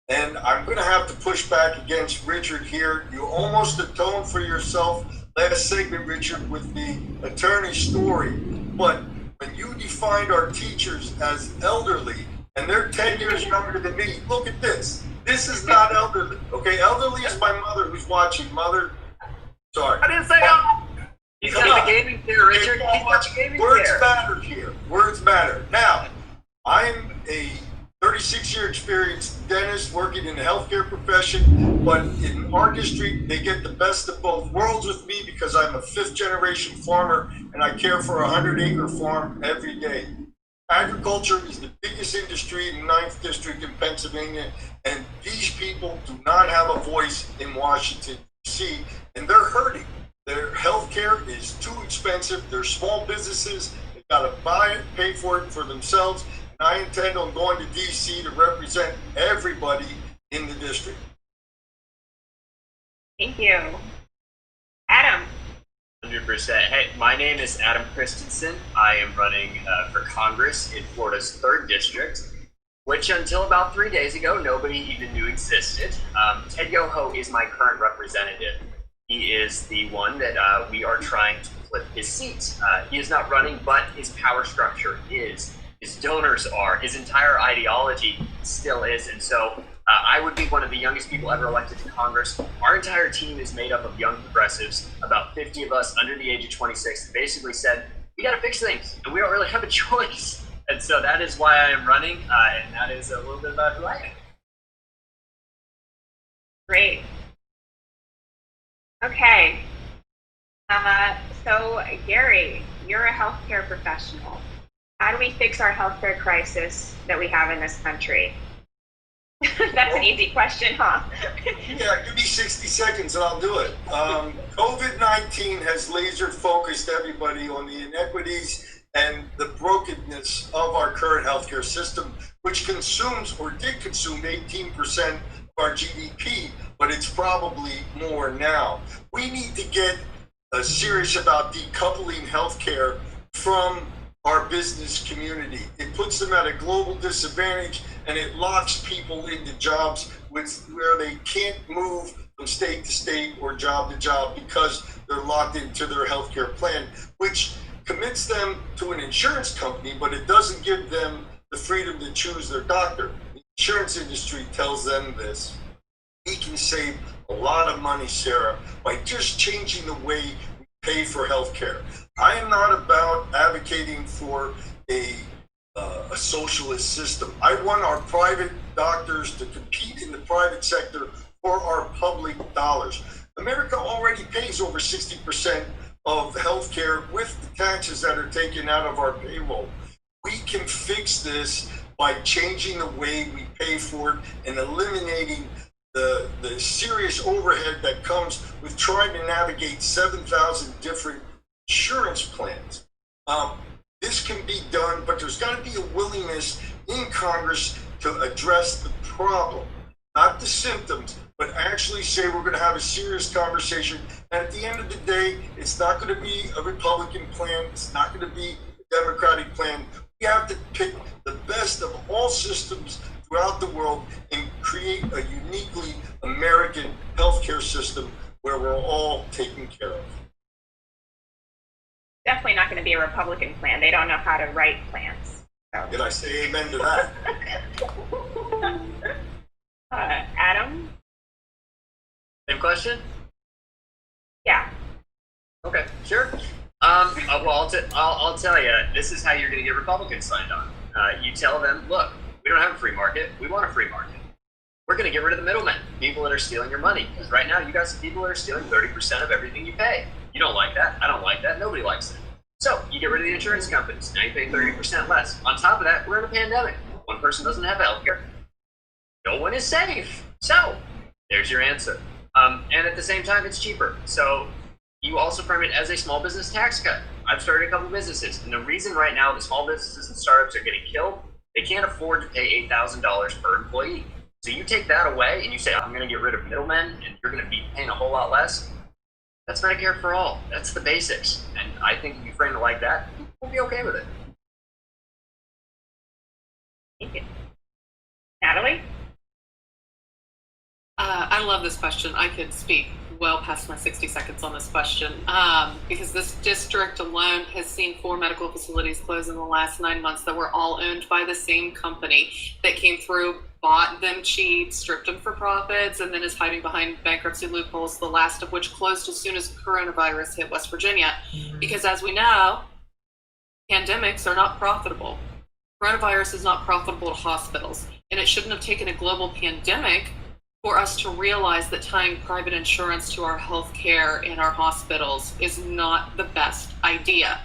And I'm going to have to push back against Richard here. You almost atoned for yourself last segment, Richard, with the attorney story. But when you defined our teachers as elderly, and they're 10 years younger than me, look at this. This is not elderly. Okay, elderly is my mother who's watching. Mother, sorry. I didn't say he's got the gaming chair, Richard. He's got the gaming Words chair. matter here. Words matter. Now, I'm a 36-year experienced dentist working in the healthcare profession, but in our district, they get the best of both worlds with me because I'm a 5th-generation farmer and I care for a 100-acre farm every day. Agriculture is the biggest industry in the 9th District in Pennsylvania, and these people do not have a voice in Washington, D.C., and they're hurting. Their health care is too expensive. They're small businesses. They've got to buy it, pay for it for themselves. And I intend on going to D.C. to represent everybody in the district. Thank you. Adam. 100%. Hey, my name is Adam Christensen. I am running for Congress in Florida's 3rd District, which until about 3 days ago, nobody even knew existed. Ted Yoho is my current representative. He is the one that we are trying to flip his seat. He is not running, but his power structure is. His donors are. His entire ideology still is. And so I would be one of the youngest people ever elected to Congress. Our entire team is made up of young progressives, about 50 of us under the age of 26, that basically said, we got to fix things, and we don't really have a choice. And so that is why I am running, and that is a little bit about who I am. Great. Okay. So Gary, you're a healthcare professional. How do we fix our healthcare crisis that we have in this country? That's an easy question, huh? Yeah, give me 60 seconds and I'll do it. COVID-19 has laser focused everybody on the inequities and the brokenness of our current healthcare system, which consumes or did consume 18% of our GDP, but it's probably more now. We need to get serious about decoupling healthcare from our business community. It puts them at a global disadvantage and it locks people into jobs where they can't move from state to state or job to job because they're locked into their healthcare plan, which commits them to an insurance company, but it doesn't give them the freedom to choose their doctor. The insurance industry tells them this. We can save a lot of money, Sarah, by just changing the way we pay for healthcare. I am not about advocating for a socialist system. I want our private doctors to compete in the private sector for our public dollars. America already pays over 60% of healthcare with the taxes that are taken out of our payroll. We can fix this by changing the way we pay for it and eliminating the serious overhead that comes with trying to navigate 7,000 different insurance plans. This can be done, but there's got to be a willingness in Congress to address the problem, not the symptoms, but actually say we're going to have a serious conversation. And at the end of the day, it's not going to be a Republican plan. It's not going to be a Democratic plan. We have to pick the best of all systems throughout the world and create a uniquely American healthcare system where we're all taken care of. Definitely not going to be a Republican plan. They don't know how to write plans. So. Did I say amen to that? Adam? Same question? Yeah. Okay, sure. Well, I'll tell you, this is how you're going to get Republicans signed on. You tell them, look, we don't have a free market. We want a free market. We're going to get rid of the middlemen, people that are stealing your money. Because right now, you got some people that are stealing 30% of everything you pay. You don't like that. I don't like that. Nobody likes it. So you get rid of the insurance companies. Now you pay 30% less. On top of that, we're in a pandemic. One person doesn't have health care. No one is safe. So there's your answer. And at the same time, it's cheaper. So you also frame it as a small business tax cut. I've started a couple businesses. And the reason right now the small businesses and startups are getting killed, they can't afford to pay $8,000 per employee. So you take that away and you say, I'm going to get rid of middlemen and you're going to be paying a whole lot less. That's Medicare for all. That's the basics. And I think if you frame it like that, we'll be okay with it. Thank you. Natalie? I love this question. I could speak well past my 60 seconds on this question because this district alone has seen 4 medical facilities close in the last 9 months that were all owned by the same company that came through, bought them cheap, stripped them for profits, and then is hiding behind bankruptcy loopholes, the last of which closed as soon as coronavirus hit West Virginia. Because as we know, pandemics are not profitable. Coronavirus is not profitable to hospitals, and it shouldn't have taken a global pandemic for us to realize that tying private insurance to our health care and our hospitals is not the best idea.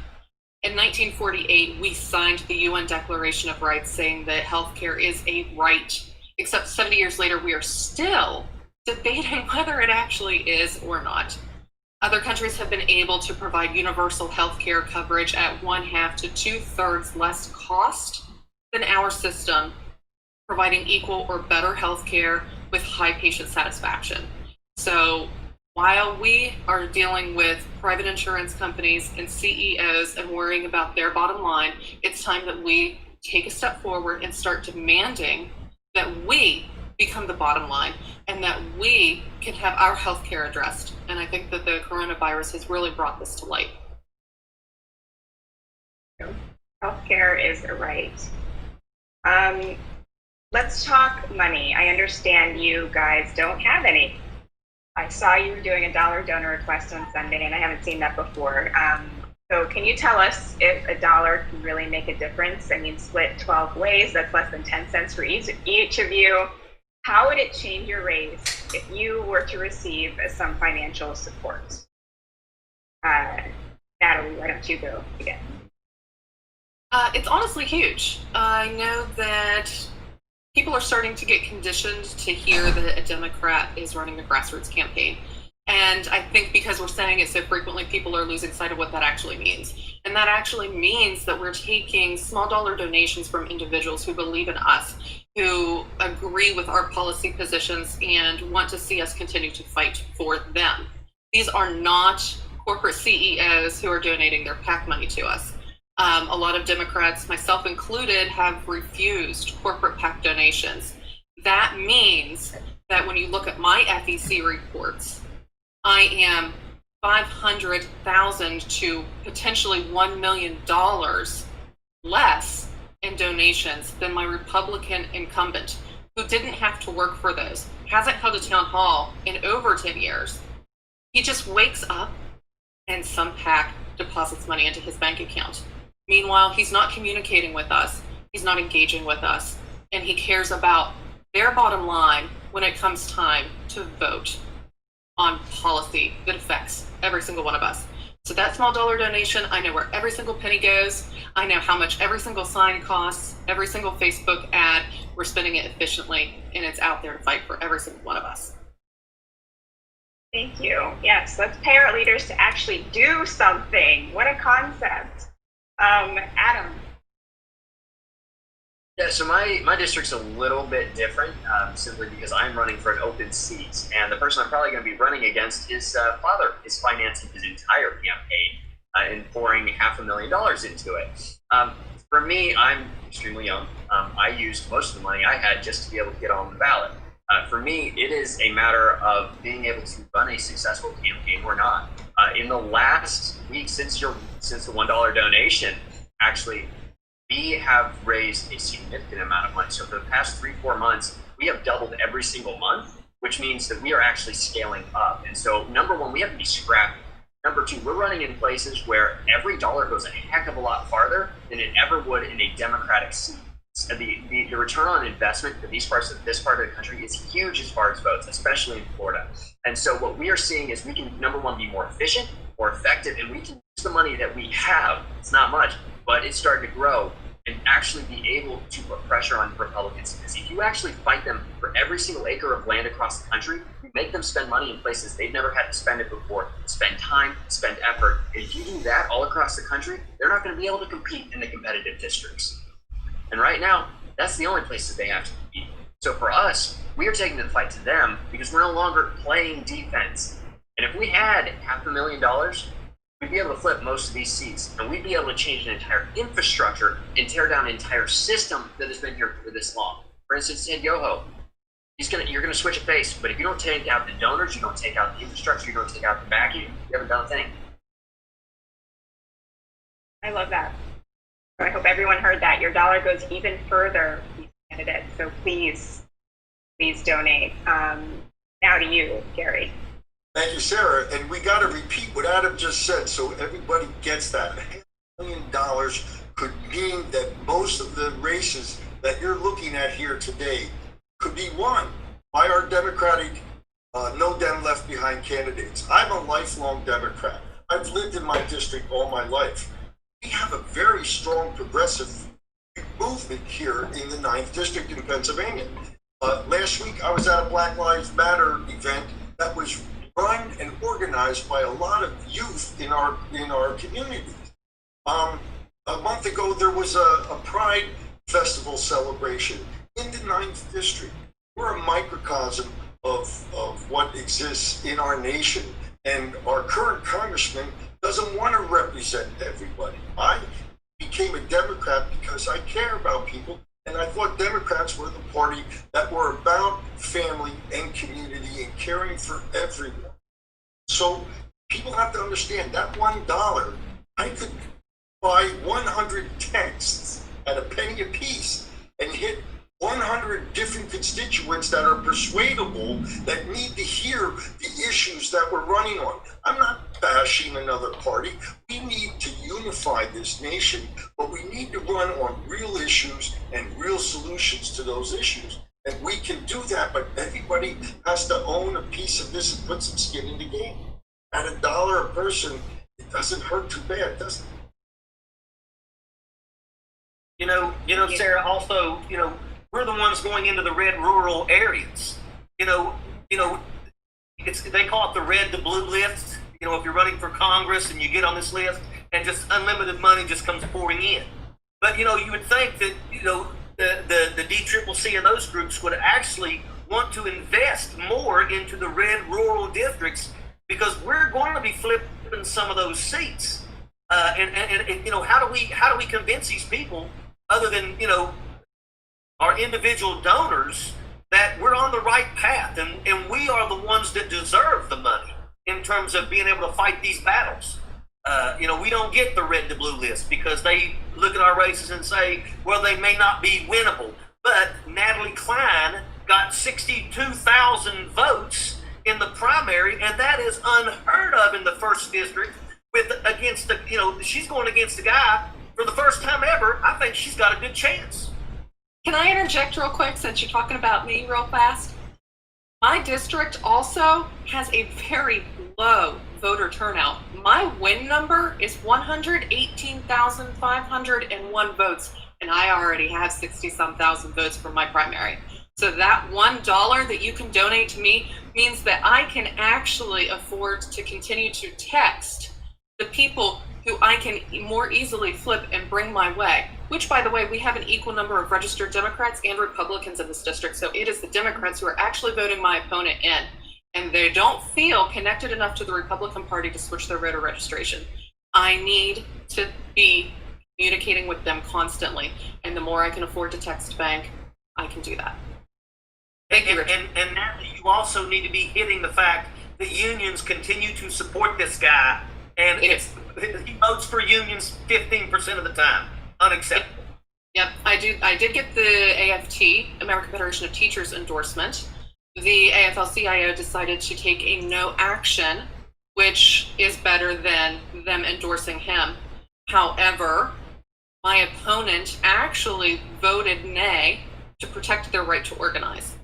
In 1948, we signed the UN Declaration of Rights saying that healthcare is a right, except 70 years later, we are still debating whether it actually is or not. Other countries have been able to provide universal healthcare coverage at 1/2 to 2/3 less cost than our system, providing equal or better healthcare with high patient satisfaction. So while we are dealing with private insurance companies and CEOs and worrying about their bottom line, it's time that we take a step forward and start demanding that we become the bottom line and that we can have our healthcare addressed. And I think that the coronavirus has really brought this to light. Healthcare is a right. Let's talk money. I understand you guys don't have any. I saw you were doing a dollar donor request on Sunday, and I haven't seen that before. So can you tell us if a dollar can really make a difference? I mean, split 12 ways, that's less than 10 cents for each of you. How would it change your race if you were to receive some financial support? Natalie, why don't you go again? It's honestly huge. I know that people are starting to get conditioned to hear that a Democrat is running a grassroots campaign. And I think because we're saying it so frequently, people are losing sight of what that actually means. And that actually means that we're taking small dollar donations from individuals who believe in us, who agree with our policy positions and want to see us continue to fight for them. These are not corporate CEOs who are donating their PAC money to us. A lot of Democrats, myself included, have refused corporate PAC donations. That means that when you look at my FEC reports, I am $500,000 to potentially $1 million less in donations than my Republican incumbent, who didn't have to work for those, hasn't held a town hall in over 10 years. He just wakes up and some PAC deposits money into his bank account. Meanwhile, he's not communicating with us, he's not engaging with us, and he cares about their bottom line when it comes time to vote on policy that affects every single one of us. So that small dollar donation, I know where every single penny goes. I know how much every single sign costs, every single Facebook ad. We're spending it efficiently, and it's out there to fight for every single one of us. Thank you. Yes, let's pay our leaders to actually do something. What a concept. Adam. Yeah, so my district's a little bit different, simply because I'm running for an open seat, and the person I'm probably going to be running against, his father is financing his entire campaign and pouring $500,000 into it. For me, I'm extremely young. I used most of the money I had just to be able to get on the ballot. For me, it is a matter of being able to run a successful campaign or not. In the last week, since the $1 donation, actually, we have raised a significant amount of money. So for the past 3-4 months, we have doubled every single month, which means that we are actually scaling up. And so, number one, we have to be scrappy. Number two, we're running in places where every dollar goes a heck of a lot farther than it ever would in a Democratic seat. The return on investment for this part of the country is huge as far as votes, especially in Florida. And so what we are seeing is we can, number one, be more efficient, more effective, and we can use the money that we have. It's not much, but it's starting to grow, and actually be able to put pressure on Republicans. Because if you actually fight them for every single acre of land across the country, you make them spend money in places they've never had to spend it before, spend time, spend effort. And if you do that all across the country, they're not going to be able to compete in the competitive districts. And right now, that's the only places they have to compete. So for us, we are taking the fight to them because we're no longer playing defense. And if we had $500,000, we'd be able to flip most of these seats, and we'd be able to change an entire infrastructure and tear down an entire system that has been here for this long. For instance, Ted Yoho, you're gonna switch a face, but if you don't take out the donors, you don't take out the infrastructure, you don't take out the backing, you haven't done a thing. I love that. I hope everyone heard that. Your dollar goes even further, these candidates. So please donate. Now to you, Gary. Thank you, Sarah. And we got to repeat what Adam just said so everybody gets that. $500,000 could mean that most of the races that you're looking at here today could be won by our Democratic, no Dem left behind candidates. I'm a lifelong Democrat. I've lived in my district all my life. We have a very strong progressive movement here in the 9th District in Pennsylvania. Last week, I was at a Black Lives Matter event that was run and organized by a lot of youth in our community. A month ago, there was a Pride Festival celebration in the 9th District. We're a microcosm of what exists in our nation, and our current congressman doesn't want to represent everybody. I became a Democrat because I care about people, and I thought Democrats were the party that were about family and community and caring for everyone. So people have to understand that $1, I could buy 100 texts at a penny a piece and hit 100 different constituents that are persuadable, that need to hear the issues that we're running on. I'm not bashing another party. We need to unify this nation, but we need to run on real issues and real solutions to those issues. And we can do that, but everybody has to own a piece of this and put some skin in the game. At $1 a person, it doesn't hurt too bad, does it? You know, Sarah, also, we're the ones going into the red rural areas. They call it the red to blue list. If you're running for Congress and you get on this list and just unlimited money just comes pouring in. But, you would think that, the DCCC and those groups would actually want to invest more into the red rural districts because we're going to be flipping some of those seats. And how do we convince these people other than, our individual donors that we're on the right path and we are the ones that deserve the money in terms of being able to fight these battles. We don't get the red to blue list because they look at our races and say, well, they may not be winnable. But Natalie Klein got 62,000 votes in the primary, and that is unheard of in the 1st District she's going against a guy for the first time ever. I think she's got a good chance. Can I interject real quick since you're talking about me real fast? My district also has a very low voter turnout. My win number is 118,501 votes, and I already have 60-some thousand votes from my primary. So that $1 that you can donate to me means that I can actually afford to continue to text the people who I can more easily flip and bring my way, which, by the way, we have an equal number of registered Democrats and Republicans in this district. So it is the Democrats who are actually voting my opponent in, and they don't feel connected enough to the Republican Party to switch their voter registration. I need to be communicating with them constantly, and the more I can afford to text bank, I can do that. Thank you, Richard. And Natalie, you also need to be hitting the fact that unions continue to support this guy, and he votes for unions 15% of the time. Unacceptable. Yep, I did get the AFT, American Federation of Teachers, endorsement. The AFL-CIO decided to take a no action which is better than them endorsing him. However, my opponent actually voted nay to protect their right to organize.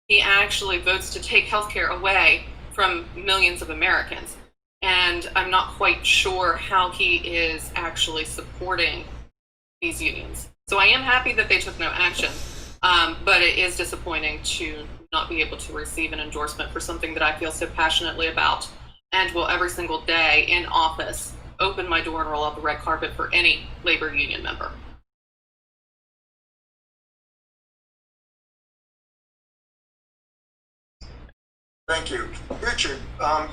He actually votes to take healthcare away from millions of Americans. And I'm not quite sure how he is actually supporting these unions. So I am happy that they took no action, but it is disappointing to not be able to receive an endorsement for something that I feel so passionately about, and will every single day in office open my door and roll out the red carpet for any labor union member. Thank you. Richard,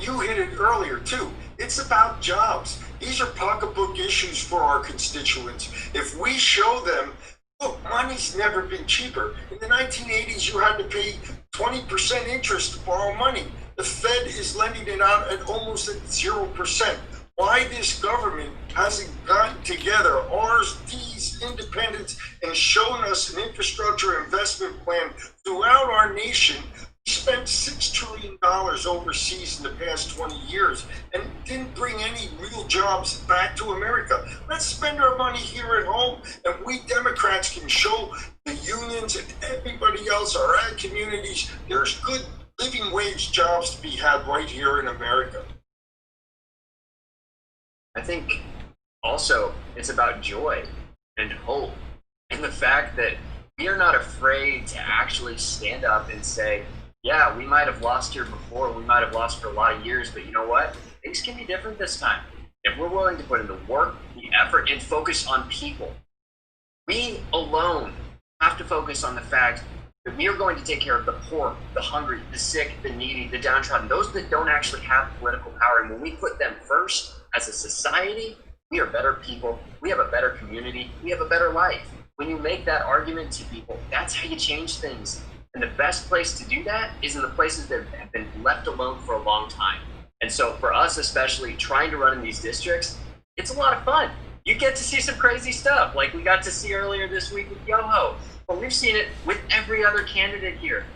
you hit it earlier too. It's about jobs. These are pocketbook issues for our constituents. If we show them, look, money's never been cheaper. In the 1980s, you had to pay 20% interest to borrow money. The Fed is lending it out at almost at 0%. Why this government hasn't gotten together, ours, these independents, and shown us an infrastructure investment plan throughout our nation. We spent $6 trillion overseas in the past 20 years and didn't bring any real jobs back to America. Let's spend our money here at home, and we Democrats can show the unions and everybody else, our ag communities, there's good living wage jobs to be had right here in America. I think also it's about joy and hope, and the fact that we are not afraid to actually stand up and say, yeah, we might have lost here before, we might have lost for a lot of years, but you know what? Things can be different this time. If we're willing to put in the work, the effort, and focus on people, we alone have to focus on the fact that we are going to take care of the poor, the hungry, the sick, the needy, the downtrodden, those that don't actually have political power. And when we put them first as a society, we are better people, we have a better community, we have a better life. When you make that argument to people, that's how you change things. And the best place to do that is in the places that have been left alone for a long time. And so for us, especially trying to run in these districts, it's a lot of fun. You get to see some crazy stuff like we got to see earlier this week with Yoho, but we've seen it with every other candidate here.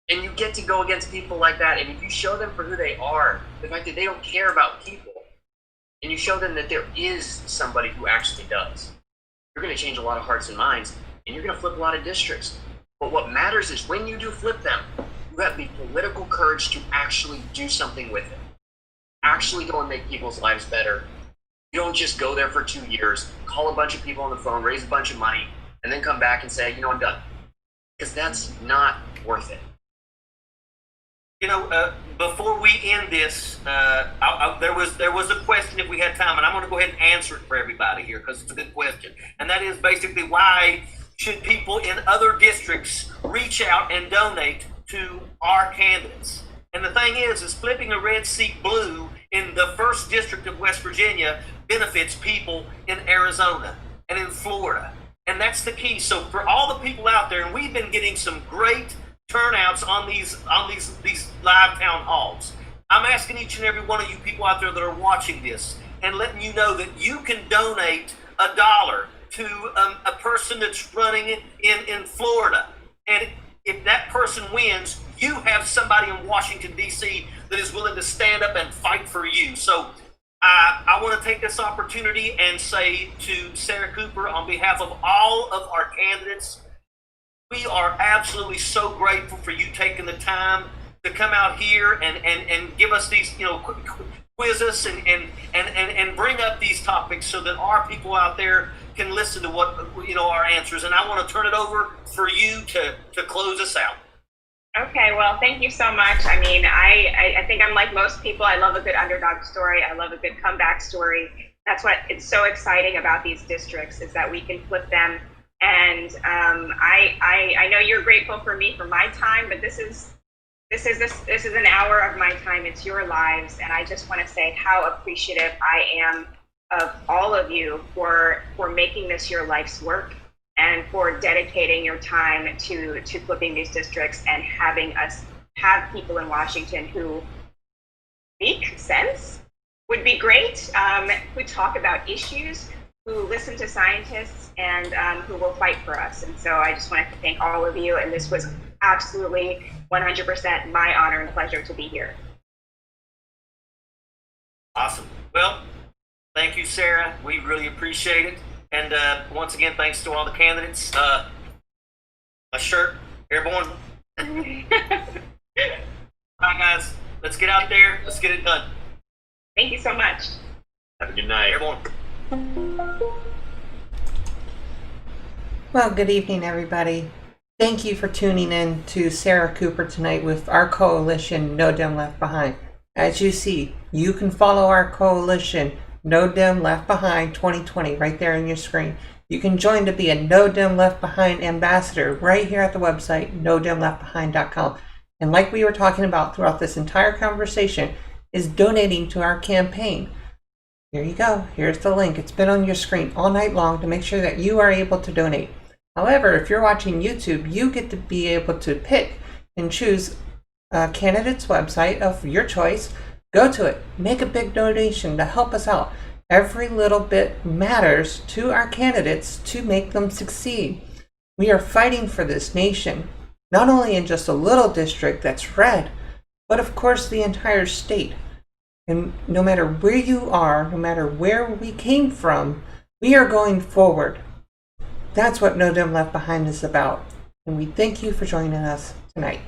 And you get to go against people like that. And if you show them for who they are, the fact that they don't care about people, and you show them that there is somebody who actually does, you're going to change a lot of hearts and minds, and you're going to flip a lot of districts. But what matters is when you do flip them, you have the political courage to actually do something with it. Actually go and make people's lives better. You don't just go there for 2 years, call a bunch of people on the phone, raise a bunch of money, and then come back and say, you know, I'm done. Because that's not worth it. You know, before we end this, there was a question if we had time, and I'm going to go ahead and answer it for everybody here because it's a good question. And that is basically, why should people in other districts reach out and donate to our candidates? And the thing is flipping a red seat blue in the 1st District of West Virginia benefits people in Arizona and in Florida. And that's the key. So for all the people out there, and we've been getting some great turnouts on these live town halls. I'm asking each and every one of you people out there that are watching this and letting you know that you can donate $1 to a person that's running in Florida. And if that person wins, you have somebody in Washington, D.C. that is willing to stand up and fight for you. So I want to take this opportunity and say to Sarah Cooper, on behalf of all of our candidates, we are absolutely so grateful for you taking the time to come out here and give us these, quiz us and bring up these topics so that our people out there can listen to what, our answers. And I want to turn it over for you to close us out. Okay, well, thank you so much. I mean, I think I'm like most people. I love a good underdog story. I love a good comeback story. That's what it's so exciting about these districts, is that we can flip them. And I know you're grateful for me for my time, but this is an hour of my time. It's your lives, and I just want to say how appreciative I am of all of you for making this your life's work and for dedicating your time to flipping these districts and having us have people in Washington who speak sense would be great, who talk about issues, who listen to scientists, and who will fight for us. And so I just wanted to thank all of you, and this was absolutely 100% my honor and pleasure to be here. Awesome. Well, thank you, Sarah. We really appreciate it. And once again, thanks to all the candidates. My shirt, airborne. All right, guys, let's get out there. Let's get it done. Thank you so much. Have a good night. Airborne. Well, good evening, everybody. Thank you for tuning in to Sarah Cooper tonight with our coalition, No Dem Left Behind. As you see, you can follow our coalition, No Dem Left Behind 2020, right there on your screen. You can join to be a No Dem Left Behind ambassador right here at the website, nodemleftbehind.com. And like we were talking about throughout this entire conversation, is donating to our campaign. Here you go. Here's the link. It's been on your screen all night long to make sure that you are able to donate. However, if you're watching YouTube, you get to be able to pick and choose a candidate's website of your choice. Go to it. Make a big donation to help us out. Every little bit matters to our candidates to make them succeed. We are fighting for this nation, not only in just a little district that's red, but of course the entire state. And no matter where you are, no matter where we came from, we are going forward. That's what No Dem Left Behind is about. And we thank you for joining us tonight.